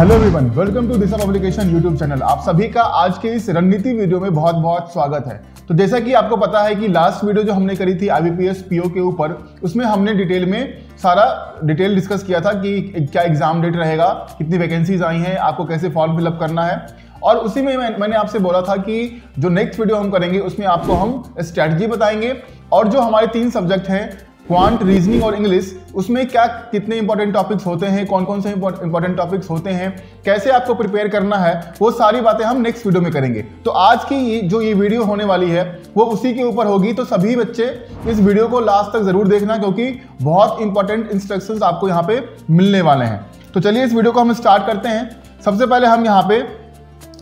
Hello everyone, welcome to Disha publication YouTube channel. आप सभी का आज के इस रणनीति वीडियो में बहुत बहुत स्वागत है। तो जैसा कि आपको पता है कि लास्ट वीडियो जो हमने करी थी IBPS PO के ऊपर, उसमें हमने डिटेल में सारा डिटेल डिस्कस किया था कि क्या एग्जाम डेट रहेगा, कितनी वैकेंसीज आई हैं, आपको कैसे फॉर्म फिलअप करना है। और उसी में मैंने आपसे बोला था कि जो नेक्स्ट वीडियो हम करेंगे उसमें आपको हम स्ट्रैटेजी बताएंगे और जो हमारे 3 सब्जेक्ट हैं क्वांट, रीजनिंग और इंग्लिश, उसमें क्या कितने इंपॉर्टेंट टॉपिक्स होते हैं, कौन कौन से इंपॉर्टेंट टॉपिक्स होते हैं, कैसे आपको प्रिपेयर करना है, वो सारी बातें हम नेक्स्ट वीडियो में करेंगे। तो आज की ये वीडियो होने वाली है वो उसी के ऊपर होगी। तो सभी बच्चे इस वीडियो को लास्ट तक जरूर देखना, क्योंकि बहुत इंपॉर्टेंट इंस्ट्रक्शंस आपको यहाँ पे मिलने वाले हैं। तो चलिए इस वीडियो को हम स्टार्ट करते हैं। सबसे पहले हम यहाँ पे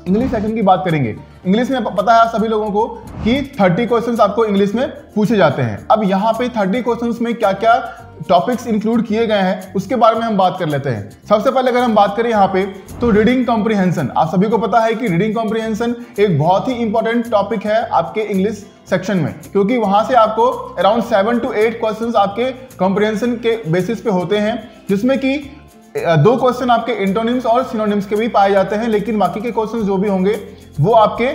इंग्लिश सेक्शन की बात करेंगे। इंग्लिश में पता है सभी लोगों को कि 30 क्वेश्चंस आपको इंग्लिश में पूछे जाते हैं। अब यहाँ पे 30 क्वेश्चंस में क्या क्या टॉपिक्स इंक्लूड किए गए हैं उसके बारे में हम बात कर लेते हैं। सबसे पहले अगर हम बात करें यहाँ पे तो रीडिंग कॉम्प्रिहेंशन। आप सभी को पता है कि रीडिंग कॉम्प्रिहेंशन एक बहुत ही इंपॉर्टेंट टॉपिक है आपके इंग्लिश सेक्शन में, क्योंकि वहां से आपको अराउंड 7 to 8 क्वेश्चंस आपके कॉम्प्रिहेंशन के बेसिस पे होते हैं, जिसमें कि 2 क्वेश्चन आपके इंटोनिम्स और सिनोनिम्स के भी पाए जाते हैं, लेकिन बाकी के क्वेश्चन जो भी होंगे वो आपके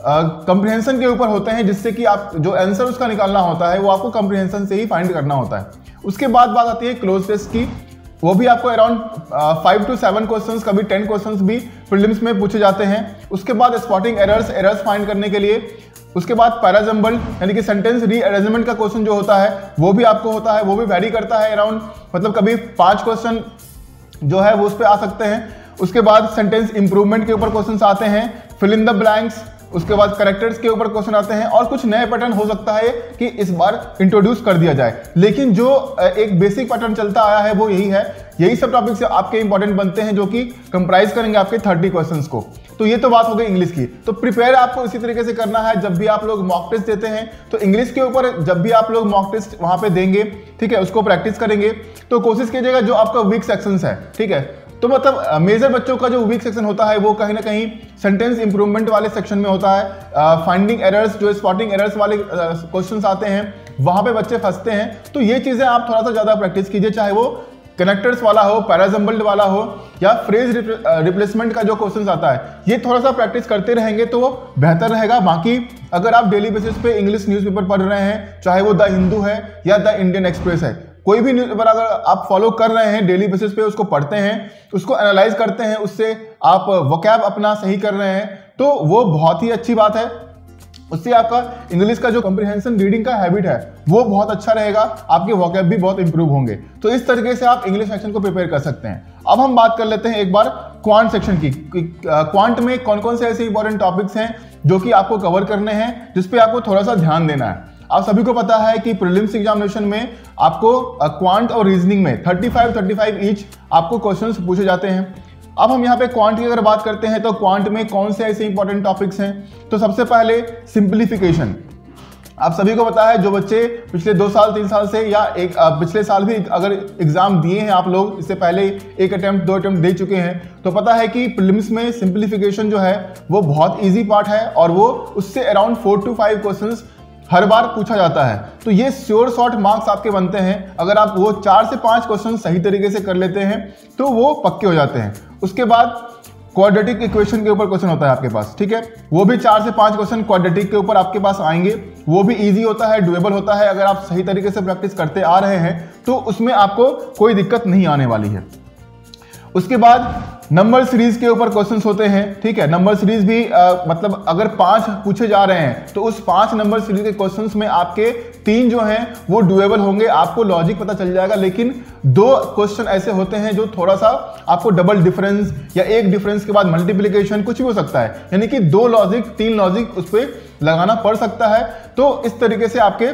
कॉम्प्रिहेंशन के ऊपर होते हैं, जिससे कि आप जो आंसर उसका निकालना होता है वो आपको कॉम्प्रिहेंशन से ही फाइंड करना होता है। उसके बाद बात आती है क्लोज टेस्ट की। वो भी आपको अराउंड 5 to 7 क्वेश्चंस, कभी 10 क्वेश्चंस भी प्रीलिम्स में पूछे जाते हैं। उसके बाद स्पॉटिंग एरर्स फाइंड करने के लिए। उसके बाद पैराजम्बल यानी कि सेंटेंस रीअरेंजमेंट का क्वेश्चन जो होता है वो भी आपको होता है, वो भी वैरी करता है अराउंड, मतलब कभी 5 क्वेश्चन जो है वो उस पर आ सकते हैं। उसके बाद सेंटेंस इंप्रूवमेंट के ऊपर क्वेश्चंस आते हैं, फिल इन द ब्लैंक्स, उसके बाद करेक्टर्स के ऊपर क्वेश्चन आते हैं, और कुछ नए पैटर्न हो सकता है कि इस बार इंट्रोड्यूस कर दिया जाए। लेकिन जो एक बेसिक पैटर्न चलता आया है वो यही है। यही सब टॉपिक्स आपके इंपॉर्टेंट बनते हैं जो कि कंप्राइज करेंगे आपके 30 क्वेश्चंस को। तो ये तो बात हो गई इंग्लिश की। तो प्रिपेयर आपको इसी तरीके से करना है। जब भी आप लोग मॉक टेस्ट देते हैं तो इंग्लिश के ऊपर जब भी आप लोग मॉक टेस्ट वहां पे देंगे, ठीक है, उसको प्रैक्टिस करेंगे, तो कोशिश कीजिएगा जो आपका वीक सेक्शंस है, ठीक है, तो मतलब मेजर बच्चों का जो वीक सेक्शन होता है वो कहीं ना कहीं सेंटेंस इंप्रूवमेंट वाले सेक्शन में होता है। फाइंडिंग एरर्स, जो स्पॉटिंग एरर्स वाले क्वेश्चंस आते हैं वहां पे बच्चे फंसते हैं। तो ये चीजें आप थोड़ा सा ज्यादा प्रैक्टिस कीजिए, चाहे वो कनेक्टर्स वाला हो, पैराजम्बल्ड वाला हो, या फ्रेज रिप्लेसमेंट का जो क्वेश्चन आता है, ये थोड़ा सा प्रैक्टिस करते रहेंगे तो बेहतर रहेगा। बाकी अगर आप डेली बेसिस पे इंग्लिश न्यूज़पेपर पढ़ रहे हैं, चाहे वो द हिंदू है या द इंडियन एक्सप्रेस है, कोई भी न्यूज़पेपर अगर आप फॉलो कर रहे हैं डेली बेसिस पे, उसको पढ़ते हैं, उसको एनालाइज करते हैं, उससे आप वोकैब अपना सही कर रहे हैं, तो वो बहुत ही अच्छी बात है। उससे आपका इंग्लिश का जो कॉम्प्रिहेंशन रीडिंग का हैबिट है वो बहुत अच्छा रहेगा, आपके वोकैब भी बहुत इंप्रूव होंगे। तो इस तरीके से आप इंग्लिश सेक्शन को प्रिपेयर कर सकते हैं। अब हम बात कर लेते हैं एक बार क्वांट सेक्शन की। क्वांट में कौन कौन से ऐसे इंपॉर्टेंट टॉपिक्स हैं जो कि आपको कवर करने हैं, जिसपे आपको थोड़ा सा ध्यान देना है। आप सभी को पता है कि प्रीलिम्स एग्जामिनेशन में आपको क्वांट और रीजनिंग में 35 ईच आपको क्वेश्चंस पूछे जाते हैं। अब हम यहाँ पे क्वांट की अगर बात करते हैं तो क्वांट में कौन से ऐसे इंपॉर्टेंट टॉपिक्स हैं, तो सबसे पहले सिंप्लीफिकेशन। आप सभी को पता है जो बच्चे पिछले 2 साल 3 साल से या पिछले साल भी अगर एग्जाम दिए हैं, आप लोग इससे पहले 1 अटेम्प्ट 2 अटेम्प्ट दे चुके हैं, तो पता है कि प्रीलिम्स में सिंप्लीफिकेशन जो है वो बहुत ईजी पार्ट है और वो उससे अराउंड 4 to 5 क्वेश्चंस हर बार पूछा जाता है। तो ये श्योर शॉर्ट मार्क्स आपके बनते हैं। अगर आप वो 4 से 5 क्वेश्चन सही तरीके से कर लेते हैं तो वो पक्के हो जाते हैं। उसके बाद क्वाड्रेटिक इक्वेशन के ऊपर क्वेश्चन होता है आपके पास, ठीक है, वो भी 4 से 5 क्वेश्चन क्वाड्रेटिक के ऊपर आपके पास आएंगे। वो भी इजी होता है, डुएबल होता है। अगर आप सही तरीके से प्रैक्टिस करते आ रहे हैं तो उसमें आपको कोई दिक्कत नहीं आने वाली है। उसके बाद नंबर सीरीज के ऊपर क्वेश्चंस होते हैं, ठीक है। नंबर सीरीज भी मतलब अगर 5 पूछे जा रहे हैं तो उस 5 नंबर सीरीज के क्वेश्चंस में आपके 3 जो हैं वो डुएबल होंगे, आपको लॉजिक पता चल जाएगा। लेकिन 2 क्वेश्चन ऐसे होते हैं जो थोड़ा सा आपको डबल डिफरेंस या एक डिफरेंस के बाद मल्टीप्लिकेशन कुछ भी हो सकता है, यानी कि 2 लॉजिक 3 लॉजिक उस पर लगाना पड़ सकता है। तो इस तरीके से आपके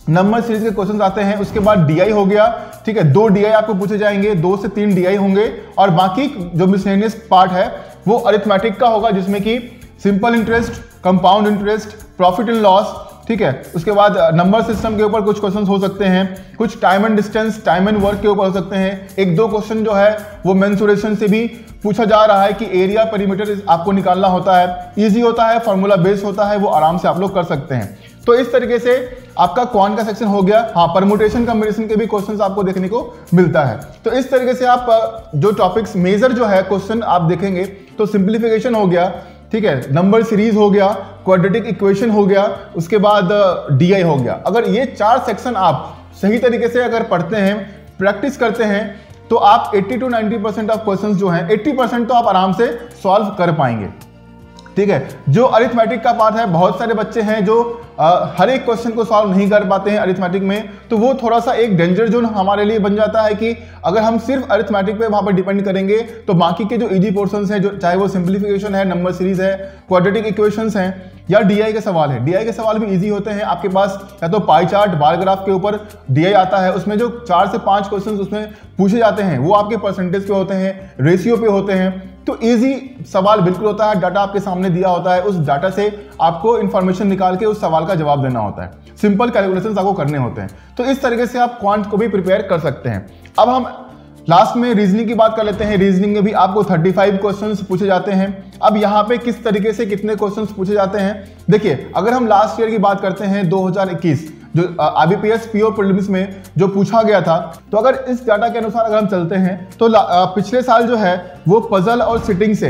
नंबर सीरीज के क्वेश्चंस आते हैं। उसके बाद डीआई हो गया, ठीक है, 2 डीआई आपको पूछे जाएंगे, 2 से 3 डीआई होंगे, और बाकी जो मिसलेनियस पार्ट है वो अरिथमेटिक का होगा, जिसमें कि simple interest, compound interest, profit and loss, ठीक है। उसके बाद नंबर सिस्टम के ऊपर कुछ क्वेश्चंस हो सकते हैं, कुछ time and distance, time and work के ऊपर हो सकते हैं। 1-2 क्वेश्चन जो है वो मेंसुरेशन से भी पूछा जा रहा है कि एरिया पेरीमीटर आपको निकालना होता है, इजी होता है, फॉर्मूला बेस्ड होता है, वो आराम से आप लोग कर सकते हैं। तो इस तरीके से आपका क्वांट का सेक्शन हो गया। हाँ, परमुटेशन कॉम्बिनेशन के भी क्वेश्चंस आपको देखने को मिलता है। तो इस तरीके से आप जो टॉपिक्स मेजर जो है क्वेश्चन आप देखेंगे तो सिंप्लीफिकेशन हो गया, ठीक है, नंबर सीरीज हो गया, क्वाड्रेटिक इक्वेशन हो गया, उसके बाद डीआई हो गया। अगर ये 4 सेक्शन आप सही तरीके से अगर पढ़ते हैं, प्रैक्टिस करते हैं, तो आप 80 to 90% ऑफ क्वेश्चंस जो हैं 80% तो आप आराम से सॉल्व कर पाएंगे, ठीक है। जो अरिथमेटिक का पार्ट है, बहुत सारे बच्चे हैं जो हर एक क्वेश्चन को सॉल्व नहीं कर पाते हैं अरिथमेटिक में, तो वो थोड़ा सा एक डेंजर जोन हमारे लिए बन जाता है कि अगर हम सिर्फ अरिथमेटिक पे वहां पर डिपेंड करेंगे तो बाकी के जो इजी पोर्शंस हैं, जो चाहे वो सिंप्लीफिकेशन है, नंबर सीरीज है, क्वाड्रेटिक इक्वेशंस हैं या डीआई के सवाल है, डीआई के सवाल भी इजी होते हैं। आपके पास या तो पाई चार्ट, बार ग्राफ के ऊपर डीआई आता है, उसमें जो 4 से 5 क्वेश्चन उसमें पूछे जाते हैं वो आपके परसेंटेज पे होते हैं, रेशियो पे होते हैं। तो इजी सवाल बिल्कुल होता है, डाटा आपके सामने दिया होता है, उस डाटा से आपको इंफॉर्मेशन निकाल के उस सवाल का जवाब देना होता है, सिंपल कैलकुलेशंस आपको करने होते हैं। तो इस तरीके से आप क्वांट को भी प्रिपेयर कर सकते हैं। अब हम लास्ट में रीजनिंग की बात कर लेते हैं। रीजनिंग में भी आपको 35 क्वेश्चंस पूछे जाते हैं। अब यहाँ पे किस तरीके से कितने क्वेश्चंस पूछे जाते हैं, देखिए, अगर हम लास्ट ईयर की बात करते हैं 2021 जो IBPS PO प्रीलिम्स में जो पूछा गया था, तो अगर इस डाटा के अनुसार अगर हम चलते हैं तो पिछले साल जो है वो पजल और सिटिंग से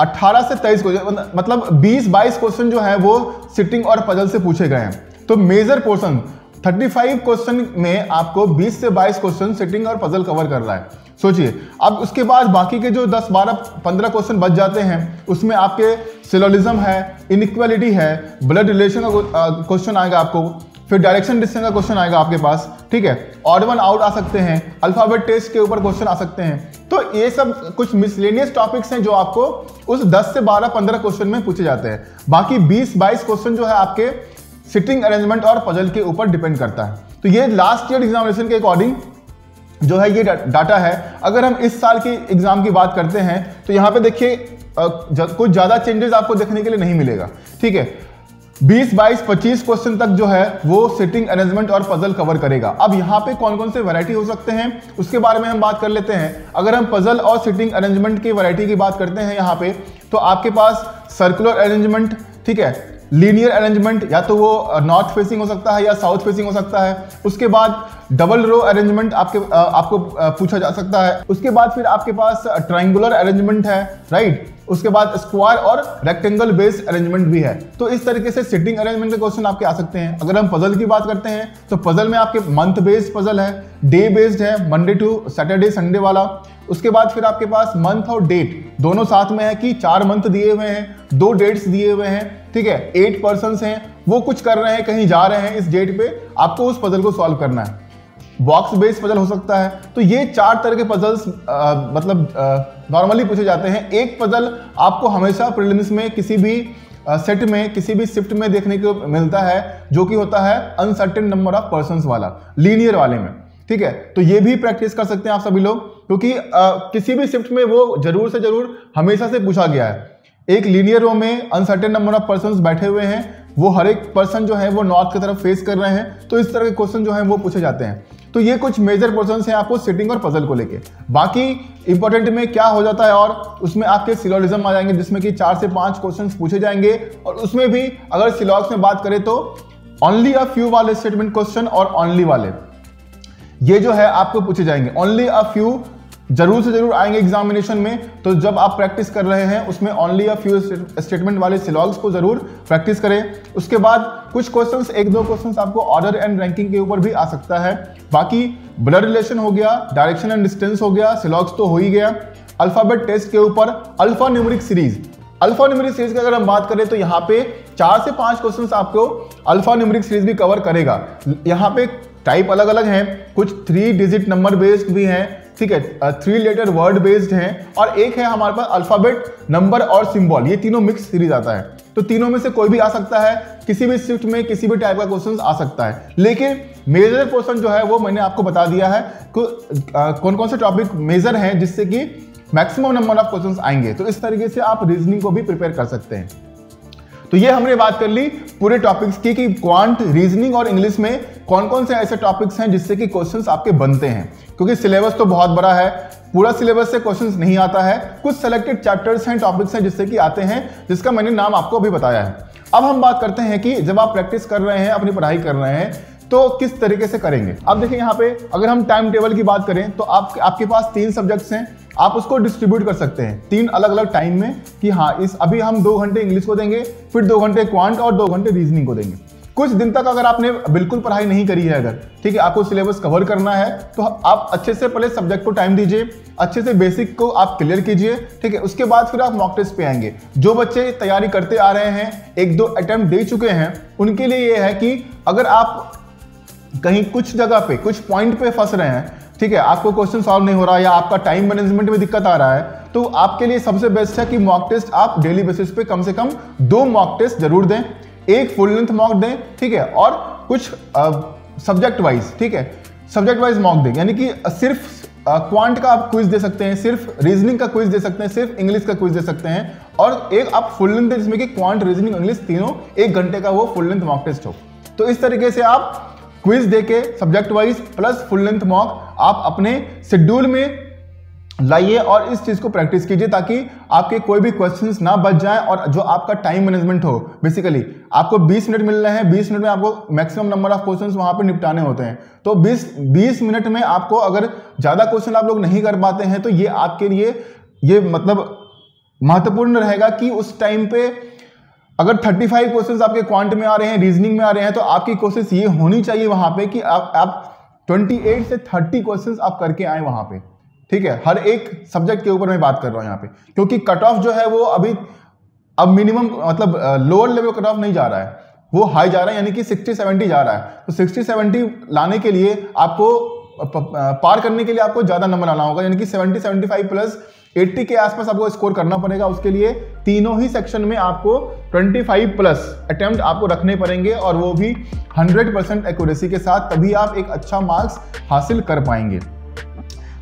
18 से 23 क्वेश्चन, मतलब 20-22 क्वेश्चन जो है वो सिटिंग और पजल से पूछे गए हैं। तो मेजर पोर्शन 35 क्वेश्चन में आपको 20 से 22 क्वेश्चन सिटिंग और पजल कवर कर रहा है। सोचिए, अब उसके बाद बाकी के जो 10, 12, 15 क्वेश्चन बच जाते हैं, उसमें आपके सिलोजिज्म है, इनइक्वालिटी है, ब्लड रिलेशन का क्वेश्चन आएगा आपको, फिर डायरेक्शन डिस्टेंस का क्वेश्चन आएगा आपके पास, ठीक है, ऑड वन आउट आ सकते हैं, अल्फाबेट टेस्ट के ऊपर क्वेश्चन आ सकते हैं। तो ये सब कुछ मिसलेनियस टॉपिक्स हैं जो आपको उस 10 से 12, 15 क्वेश्चन में पूछे जाते हैं। बाकी 20-22 क्वेश्चन जो है आपके सिटिंग अरेंजमेंट और पजल के ऊपर डिपेंड करता है। तो ये लास्ट ईयर एग्जामिनेशन के अकॉर्डिंग जो है ये डाटा है। अगर हम इस साल की एग्जाम की बात करते हैं तो यहाँ पे देखिए कुछ ज्यादा चेंजेस आपको देखने के लिए नहीं मिलेगा, ठीक है। 20, 22, 25 क्वेश्चन तक जो है वो सिटिंग अरेंजमेंट और पजल कवर करेगा। अब यहाँ पे कौन कौन से वैरायटी हो सकते हैं उसके बारे में हम बात कर लेते हैं। अगर हम पजल और सिटिंग अरेंजमेंट की वैरायटी की बात करते हैं यहाँ पे, तो आपके पास सर्कुलर अरेंजमेंट, ठीक है, लीनियर अरेंजमेंट, या तो वो नॉर्थ फेसिंग हो सकता है या साउथ फेसिंग हो सकता है। उसके बाद डबल रो अरेंजमेंट आपको पूछा जा सकता है। उसके बाद फिर आपके पास ट्रायंगुलर अरेंजमेंट है, राइट। उसके बाद स्क्वायर और रेक्टेंगल बेस्ड अरेंजमेंट भी है। तो इस तरीके से सिटिंग अरेंजमेंट के क्वेश्चन आपके आ सकते हैं। अगर हम पजल की बात करते हैं तो पजल में आपके मंथ बेस्ड पजल है, डे बेस्ड है, मंडे टू सैटरडे संडे वाला। उसके बाद फिर आपके पास मंथ और डेट दोनों साथ में है कि 4 मंथ दिए हुए हैं, 2 डेट्स दिए हुए हैं, ठीक है, 8 पर्सन्स हैं, वो कुछ कर रहे हैं, कहीं जा रहे हैं, इस डेट पे आपको उस पजल को सॉल्व करना है। बॉक्स बेस्ड पजल हो सकता है। तो ये 4 तरह के पजल्स नॉर्मली पूछे जाते हैं। एक पजल आपको हमेशा प्रीलिम्स में किसी भी सेट में, किसी भी शिफ्ट में देखने को मिलता है, जो कि होता है अनसर्टेन नंबर ऑफ पर्सन्स वाला, लीनियर वाले में, ठीक है। तो ये भी प्रैक्टिस कर सकते हैं आप सभी लोग, क्योंकि किसी भी शिफ्ट में वो जरूर से जरूर हमेशा से पूछा गया है। एक लीनियर रो में अनसर्टेन नंबर ऑफ पर्सन्स बैठे हुए हैं, वो हर एक पर्सन जो है वो नॉर्थ की तरफ फेस कर रहे हैं, तो इस तरह के क्वेश्चन जो है वो पूछे जाते हैं। तो ये कुछ मेजर क्वेश्चंस हैं आपको सिटिंग और पजल को लेके। बाकी इंपॉर्टेंट में क्या हो जाता है, और उसमें आपके सिलोजिज्म आ जाएंगे, जिसमें कि 4 से 5 क्वेश्चंस पूछे जाएंगे। और उसमें भी अगर सिलॉग्स में बात करें तो ओनली अ फ्यू वाले स्टेटमेंट क्वेश्चन और ओनली वाले, ये जो है आपको पूछे जाएंगे। ओनली अ फ्यू जरूर से जरूर आएंगे एग्जामिनेशन में, तो जब आप प्रैक्टिस कर रहे हैं उसमें ओनली अ फ्यू स्टेटमेंट वाले सिलॉग्स को जरूर प्रैक्टिस करें। उसके बाद कुछ क्वेश्चंस, 1-2 क्वेश्चंस आपको ऑर्डर एंड रैंकिंग के ऊपर भी आ सकता है। बाकी ब्लड रिलेशन हो गया, डायरेक्शन एंड डिस्टेंस हो गया, सिलॉग्स तो हो ही गया। अल्फाबेट टेस्ट के ऊपर alpha numeric series, alpha numeric series की अगर हम बात करें तो यहाँ पे 4 से 5 क्वेश्चंस आपको अल्फा न्यूमेरिक सीरीज भी कवर करेगा। यहाँ पे टाइप अलग अलग हैं, कुछ 3 डिजिट नंबर बेस्ड भी हैं, ठीक है, 3 लेटर वर्ड बेस्ड हैं, और एक है हमारे पास अल्फाबेट, नंबर और सिंबल, ये तीनों मिक्स सीरीज आता है। तो तीनों में से कोई भी आ सकता है, किसी भी शिफ्ट में किसी भी टाइप का क्वेश्चन आ सकता है। लेकिन मेजर क्वेश्चन जो है वो मैंने आपको बता दिया है कौन कौन से टॉपिक मेजर हैं जिससे कि मैक्सिमम नंबर ऑफ क्वेश्चंस आएंगे। तो इस तरीके से आप रीजनिंग को भी प्रिपेयर कर सकते हैं। तो ये हमने बात कर ली पूरे टॉपिक्स की कि क्वांट, रीजनिंग और इंग्लिश में कौन कौन से ऐसे टॉपिक्स हैं जिससे कि क्वेश्चंस आपके बनते हैं। क्योंकि सिलेबस तो बहुत बड़ा है, पूरा सिलेबस से क्वेश्चंस नहीं आता है, कुछ सेलेक्टेड चैप्टर्स हैं, टॉपिक्स हैं जिससे कि आते हैं, जिसका मैंने नाम आपको अभी बताया है। अब हम बात करते हैं कि जब आप प्रैक्टिस कर रहे हैं, अपनी पढ़ाई कर रहे हैं, तो किस तरीके से करेंगे। अब देखिए यहाँ पे अगर हम टाइम टेबल की बात करें तो आपके पास 3 सब्जेक्ट्स हैं, आप उसको डिस्ट्रीब्यूट कर सकते हैं 3 अलग अलग टाइम में कि हाँ अभी हम 2 घंटे इंग्लिश को देंगे, फिर 2 घंटे क्वांट और 2 घंटे रीजनिंग को देंगे। कुछ दिन तक अगर आपने बिल्कुल पढ़ाई नहीं करी है, अगर ठीक है आपको सिलेबस कवर करना है, तो आप अच्छे से पहले सब्जेक्ट को टाइम दीजिए, अच्छे से बेसिक को आप क्लियर कीजिए, ठीक है। उसके बाद फिर आप मॉक टेस्ट पे आएंगे। जो बच्चे तैयारी करते आ रहे हैं, 1-2 अटेम्प्ट दे चुके हैं, उनके लिए ये है कि अगर आप कहीं कुछ जगह पे कुछ पॉइंट पे फंस रहे हैं, ठीक है, आपको क्वेश्चन सॉल्व नहीं हो रहा या आपका टाइम मैनेजमेंट में दिक्कत आ रहा है, तो आपके लिए सबसे बेस्ट है कि मॉक टेस्ट आप डेली बेसिस पे कम से कम 2 मॉक टेस्ट जरूर दें, एक फुल लेंथ मॉक दें, ठीक है, और कुछ सब्जेक्ट वाइज, ठीक है, सब्जेक्ट वाइज मॉक दें। यानी कि सिर्फ क्वांट का आप क्विज दे सकते हैं, सिर्फ रीजनिंग का क्विज दे सकते हैं, सिर्फ इंग्लिश का क्विज दे सकते हैं, और एक आप फुल लेंथ है जिसमें कि क्वांट, रीजनिंग, इंग्लिश तीनों 1 घंटे का वो फुल लेंथ मॉक टेस्ट हो। तो इस तरीके से आप क्विज देके subject wise plus full length mock आप अपने शेड्यूल में लाइए और इस चीज को प्रैक्टिस कीजिए ताकि आपके कोई भी क्वेश्चंस ना बच जाएं और जो आपका टाइम मैनेजमेंट हो। बेसिकली आपको 20 मिनट मिल रहे हैं, 20 मिनट में आपको मैक्सिमम नंबर ऑफ क्वेश्चंस वहां पे निपटाने होते हैं। तो 20 मिनट में आपको अगर ज्यादा क्वेश्चन आप लोग नहीं कर पाते हैं तो ये आपके लिए ये मतलब महत्वपूर्ण रहेगा कि उस टाइम पे अगर 35 क्वेश्चंस आपके क्वांट में आ रहे हैं, रीजनिंग में आ रहे हैं, तो आपकी कोशिश ये होनी चाहिए वहां पे कि आप 28 से 30 क्वेश्चंस आप करके आए वहां पे, ठीक है। हर एक सब्जेक्ट के ऊपर मैं बात कर रहा हूं यहाँ पे, क्योंकि कट ऑफ जो है वो अब मिनिमम मतलब लोअर लेवल कट ऑफ नहीं जा रहा है, वो हाई जा रहा है, यानी कि 60-70 जा रहा है। तो 60-70 लाने के लिए आपको पार करने के लिए आपको ज्यादा नंबर आना होगा, यानी कि 70-75 प्लस 80 के आसपास आपको स्कोर करना पड़ेगा। उसके लिए तीनों ही सेक्शन में आपको 25 प्लस अटेम्प्ट आपको रखने पड़ेंगे और वो भी 100% एक्यूरेसी के साथ, तभी आप एक अच्छा मार्क्स हासिल कर पाएंगे।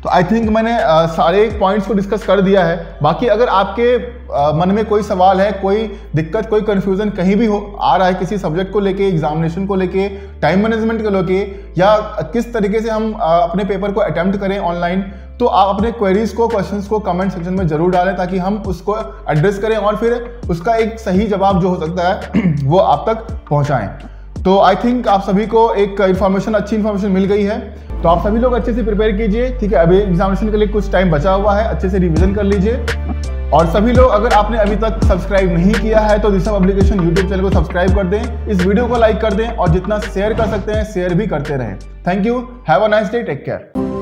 तो आई थिंक मैंने सारे पॉइंट्स को डिस्कस कर दिया है। बाकी अगर आपके मन में कोई सवाल है, कोई दिक्कत, कोई कंफ्यूजन कहीं भी आ रहा है किसी सब्जेक्ट को लेके, एग्जामिनेशन को लेके, टाइम मैनेजमेंट को लेके, या किस तरीके से हम अपने पेपर को अटेम्प्ट करें ऑनलाइन, तो आप अपने क्वेरीज को, क्वेश्चंस को कमेंट सेक्शन में जरूर डालें ताकि हम उसको एड्रेस करें और फिर उसका एक सही जवाब जो हो सकता है वो आप तक पहुंचाएं। तो आई थिंक आप सभी को एक अच्छी इन्फॉर्मेशन मिल गई है। तो आप सभी लोग अच्छे से प्रिपेयर कीजिए, ठीक है। अभी एग्जामिनेशन के लिए कुछ टाइम बचा हुआ है, अच्छे से रिवीजन कर लीजिए। और सभी लोग अगर आपने अभी तक सब्सक्राइब नहीं किया है तो दिशा पब्लिकेशन यूट्यूब चैनल को सब्सक्राइब कर दें, इस वीडियो को लाइक कर दें और जितना शेयर कर सकते हैं शेयर भी करते रहें। Thank you, have a nice day, take care.